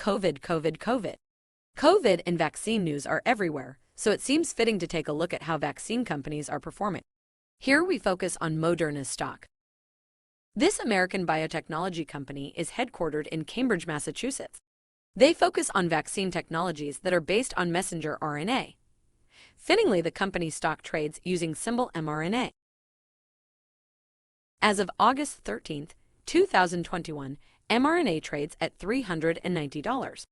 COVID. COVID and vaccine news are everywhere, so it seems fitting to take a look at how vaccine companies are performing. Here we focus on Moderna's stock. This American biotechnology company is headquartered in Cambridge, Massachusetts. They focus on vaccine technologies that are based on messenger RNA. Fittingly, the company's stock trades using symbol MRNA. As of August 13, 2021, mRNA trades at $390.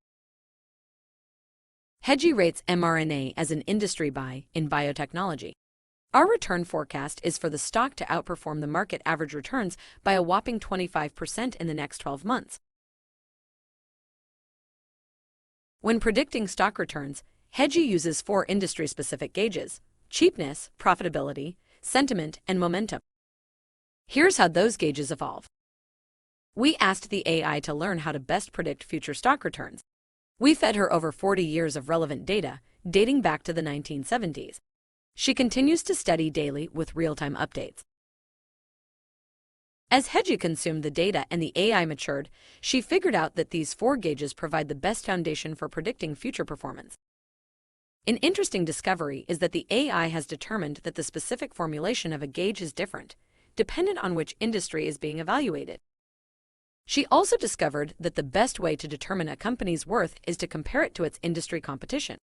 Hedgy rates mRNA as an industry buy in biotechnology. Our return forecast is for the stock to outperform the market average returns by a whopping 25% in the next 12 months. When predicting stock returns, Hedgy uses 4 industry-specific gauges: cheapness, profitability, sentiment, and momentum. Here's how those gauges evolve. We asked the AI to learn how to best predict future stock returns. We fed her over 40 years of relevant data, dating back to the 1970s. She continues to study daily with real-time updates. As Hedgy consumed the data and the AI matured, she figured out that these 4 gauges provide the best foundation for predicting future performance. An interesting discovery is that the AI has determined that the specific formulation of a gauge is different, dependent on which industry is being evaluated. She also discovered that the best way to determine a company's worth is to compare it to its industry competition.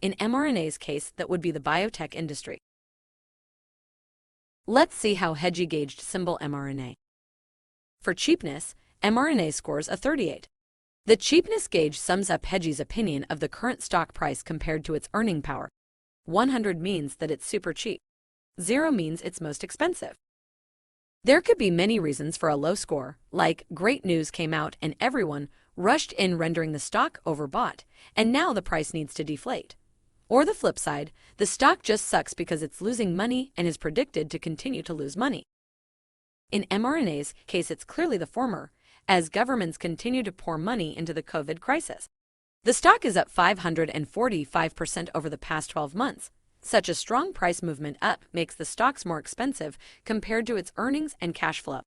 In mRNA's case, that would be the biotech industry. Let's see how Hedgy gauged symbol mRNA. For cheapness, mRNA scores a 38. The cheapness gauge sums up Hedgy's opinion of the current stock price compared to its earning power. 100 means that it's super cheap. 0 means it's most expensive. There could be many reasons for a low score, like great news came out and everyone rushed in, rendering the stock overbought, and now the price needs to deflate. Or the flip side, the stock just sucks because it's losing money and is predicted to continue to lose money. In mRNA's case, it's clearly the former, as governments continue to pour money into the COVID crisis. The stock is up 545% over the past 12 months. Such a strong price movement up makes the stocks more expensive compared to its earnings and cash flow.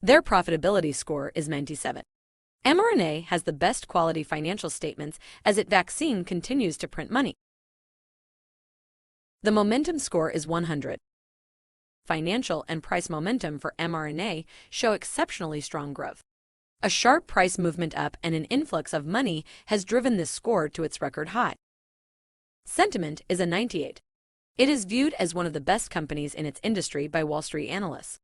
Their profitability score is 97. mRNA has the best quality financial statements as its vaccine continues to print money. The momentum score is 100. Financial and price momentum for mRNA show exceptionally strong growth. A sharp price movement up and an influx of money has driven this score to its record high. Sentiment is a 98. It is viewed as one of the best companies in its industry by Wall Street analysts.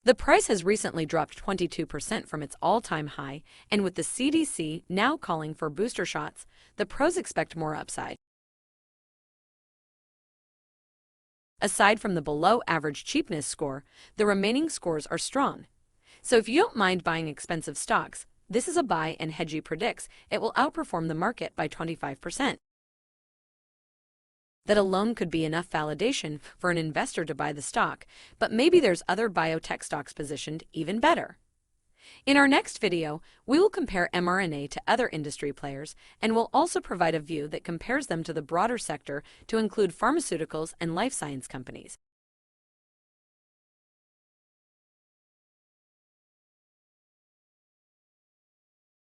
The price has recently dropped 22% from its all-time high, and with the CDC now calling for booster shots, the pros expect more upside. Aside from the below-average cheapness score, the remaining scores are strong. So if you don't mind buying expensive stocks, this is a buy, and Hedgy predicts it will outperform the market by 25%. That alone could be enough validation for an investor to buy the stock, but maybe there's other biotech stocks positioned even better. In our next video, we will compare mRNA to other industry players, and will also provide a view that compares them to the broader sector to include pharmaceuticals and life science companies.